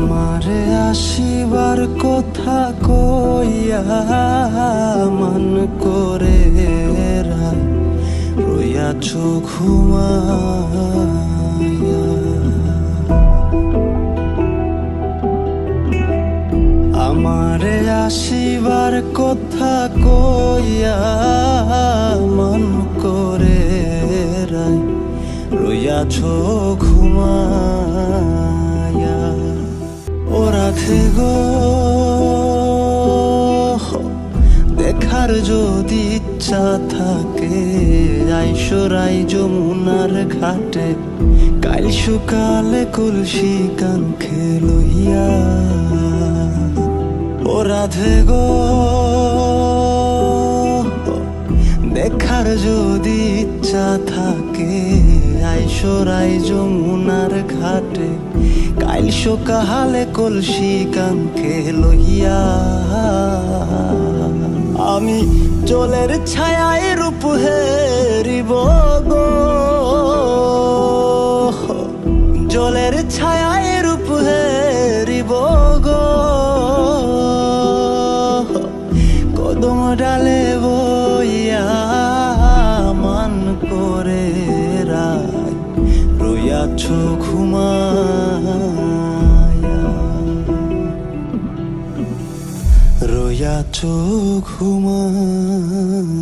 আমারে আসিবার কথা কইয়া মান করে রইয়াছ ঘুমাইয়া। আমারে আসিবার কথা কইয়া মান করে রইয়াছ ঘুমাইয়া। ও রাধে গো, দেখার যদি ইচ্ছা থাকে আইসরাই যমুনার ঘাটে, কাল সকালে কলসি কাঙ্খে লইয়া। ও রাধে গো, দেখার যদি ইচ্ছা থাকে আইসরাই যমুনার ঘাটে, কাল সকালে কলসি কাঙ্খে লইয়া। আমি জলের ছায়ায় রূপ হেরিব গো, জলের ছায়ায় রূপ হেরিব গো। কদম ডালে বইয়া মান করে রায় রইয়াছ ঘুমাইয়া, রইয়াছ ঘুমাইয়া।